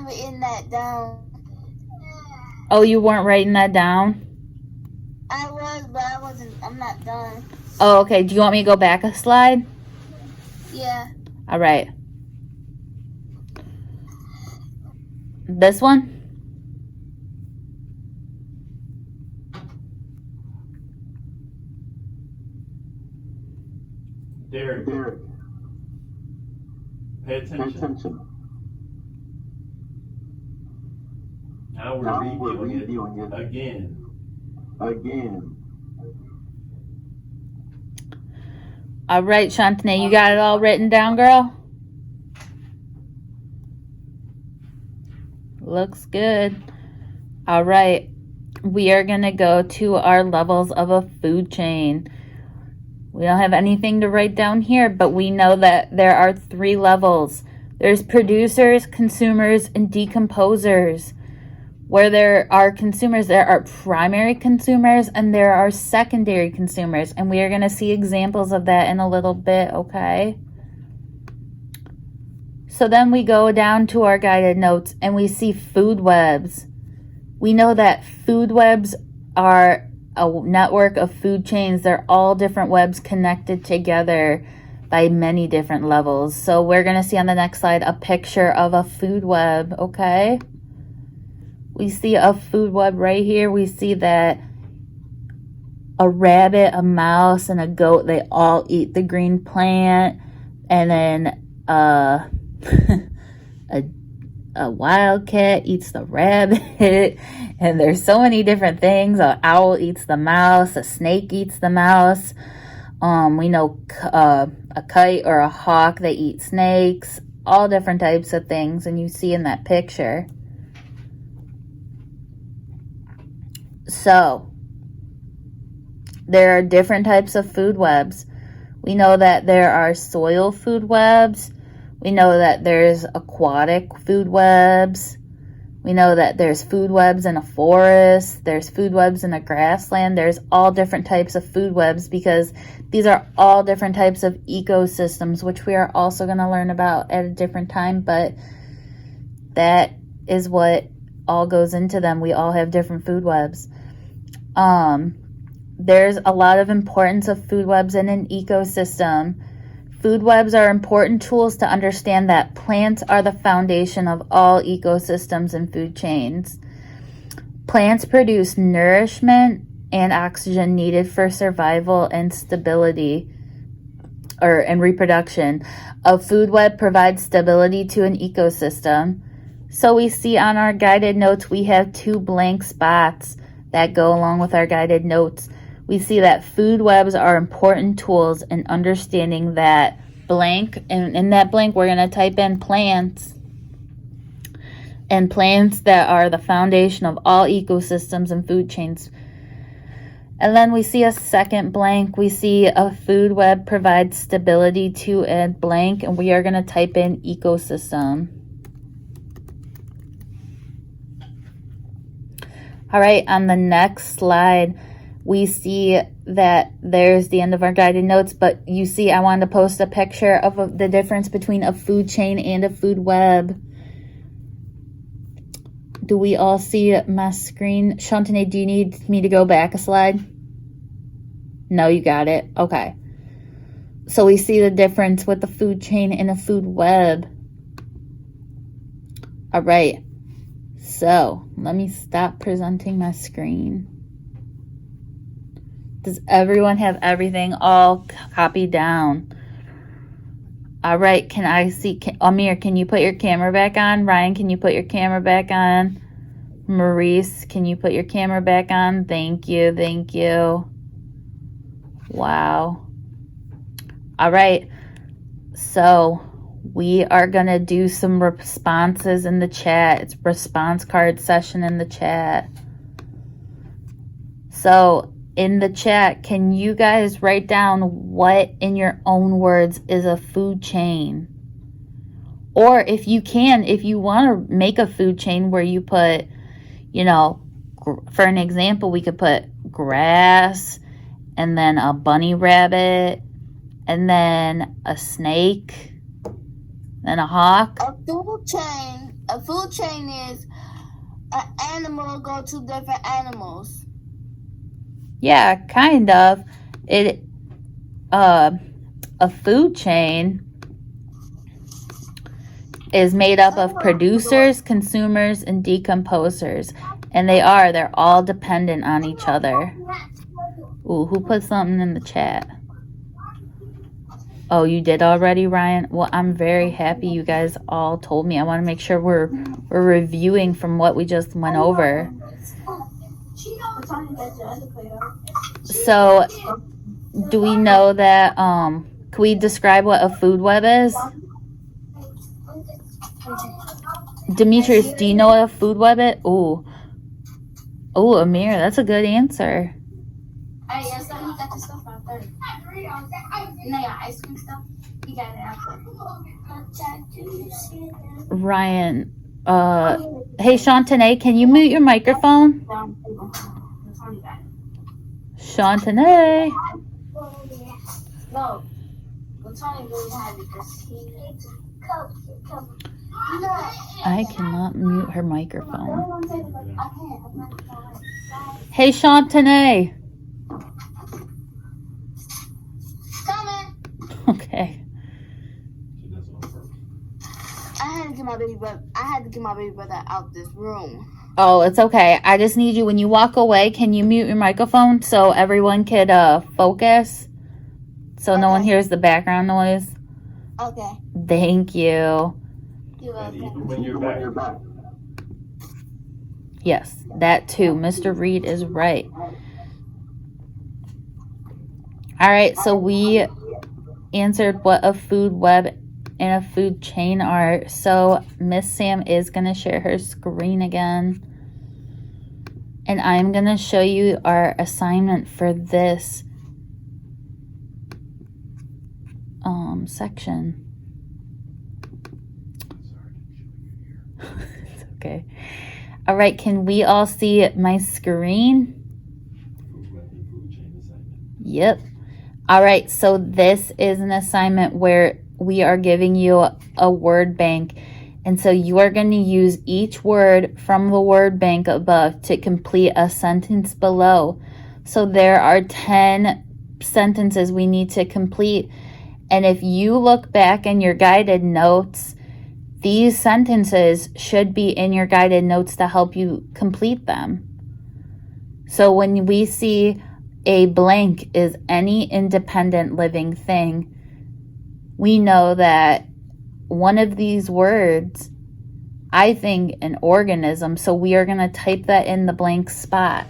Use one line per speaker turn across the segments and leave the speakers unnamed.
wasn't written that down.
Oh, you weren't writing that down?
I was, but I'm not done.
Oh, okay. Do you want me to go back a slide?
Yeah.
All right. This one?
Derek, pay attention. Now we're reviewing it again.
All right, Shantane, you got it all written down, girl? Looks good. All right. We are going to go to our levels of a food chain. We don't have anything to write down here, but we know that there are 3 levels. There's producers, consumers, and decomposers. Where there are consumers, there are primary consumers, and there are secondary consumers. And we are going to see examples of that in a little bit, okay? So then we go down to our guided notes, and we see food webs. We know that food webs are a network of food chains. They're all different webs connected together by many different levels. So we're going to see on the next slide a picture of a food web, okay? We see a food web right here. We see that a rabbit, a mouse, and a goat, they all eat the green plant. And then a wildcat eats the rabbit. And there's so many different things. An owl eats the mouse. A snake eats the mouse. We know a kite or a hawk, they eat snakes. All different types of things. And you see in that picture. So, there are different types of food webs. We know that there are soil food webs. We know that there's aquatic food webs. We know that there's food webs in a forest. There's food webs in a grassland. There's all different types of food webs because these are all different types of ecosystems, which we are also going to learn about at a different time, but that is what all goes into them. We all have different food webs. There's a lot of importance of food webs in an ecosystem. Food webs are important tools to understand that plants are the foundation of all ecosystems and food chains. Plants produce nourishment and oxygen needed for survival and stability and reproduction. A food web provides stability to an ecosystem. So we see on our guided notes, we have 2 blank spots that go along with our guided notes. We see that food webs are important tools in understanding that blank, and in that blank we're going to type in plants, and plants that are the foundation of all ecosystems and food chains. And then we see a second blank. We see a food web provides stability to a blank, and we are going to type in ecosystem. All right, on the next slide, we see that there's the end of our guided notes, but you see I wanted to post a picture of the difference between a food chain and a food web. Do we all see my screen? Shantane, do you need me to go back a slide? No, you got it. Okay. So we see the difference with the food chain and a food web. All right. So let me stop presenting my screen. Does everyone have everything all copied down? All right, can I see, Amir, can you put your camera back on? Ryan, can you put your camera back on? Maurice, can you put your camera back on? Thank you, thank you. Wow. All right, so we are going to do some responses in the chat. It's response card session in the chat. So in the chat, can you guys write down what in your own words is a food chain? Or if you can, if you want to make a food chain where you put, you know, for an example, we could put grass and then a bunny rabbit and then a snake, then a hawk.
A A food chain is an animal go to different animals.
Yeah, kind of. It a food chain is made up of producers, consumers, and decomposers. And they're all dependent on each other. Ooh, who put something in the chat? Oh, you did already, Ryan? Well, I'm very happy you guys all told me. I want to make sure we're reviewing from what we just went over. So, do we know that, can we describe what a food web is? Demetrius, do you know what a food web is? Ooh, Amir, that's a good answer. Ryan, hey, Shantane, can you mute your microphone? Shantane.
No.
I cannot mute her microphone. Hey, Shantane. Okay.
I had to get my baby brother out this room.
Oh, it's okay. I just need you, when you walk away, can you mute your microphone so everyone could focus? So no one hears the background noise?
Okay.
Thank you.
You're welcome.
When you're back.
Yes, that too. Mr. Reed is right. All right, so we answered what a food web and a food chain are. So Miss Sam is going to share her screen again. And I'm going to show you our assignment for this section. It's okay. All right, can we all see my screen? Yep. All right, so this is an assignment where we are giving you a word bank. And so you are going to use each word from the word bank above to complete a sentence below. So there are 10 sentences we need to complete. And if you look back in your guided notes, these sentences should be in your guided notes to help you complete them. So when we see a blank is any independent living thing, we know that one of these words, I think, an organism, so we are going to type that in the blank spot.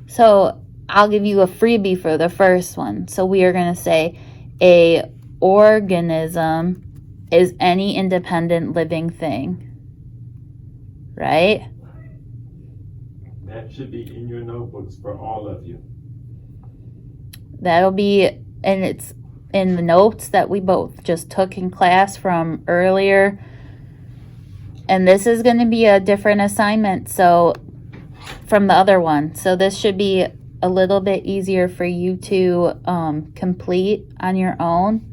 So I'll give you a freebie for the first one. So we are going to say a organism is any independent living thing. Right?
That should be in your notebooks for all of you.
That'll be, and it's in the notes that we both just took in class from earlier. And this is going to be a different assignment so from the other one. So this should be a little bit easier for you to complete on your own.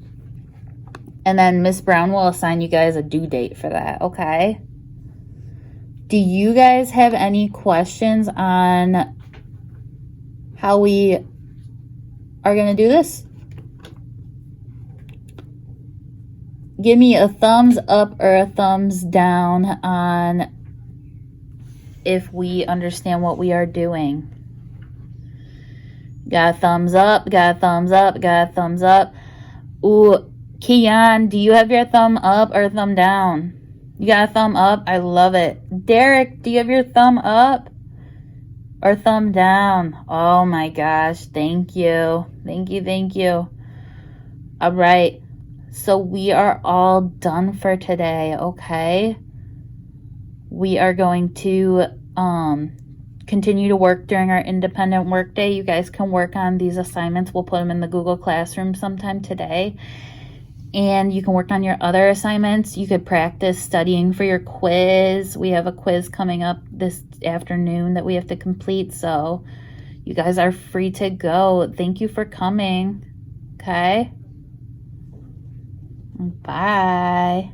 And then Miss Brown will assign you guys a due date for that, okay? Do you guys have any questions on how we are going to do this? Give me a thumbs up or a thumbs down on if we understand what we are doing. Got a thumbs up, got a thumbs up, got a thumbs up. Ooh, Kian, do you have your thumb up or thumb down? You got a thumb up? I love it. Derek, do you have your thumb up or thumb down? Oh my gosh, thank you. Thank you, thank you. All right, so we are all done for today, okay? We are going to continue to work during our independent work day. You guys can work on these assignments. We'll put them in the Google Classroom sometime today. And you can work on your other assignments. You could practice studying for your quiz. We have a quiz coming up this afternoon that we have to complete. So you guys are free to go. Thank you for coming. Okay? Bye.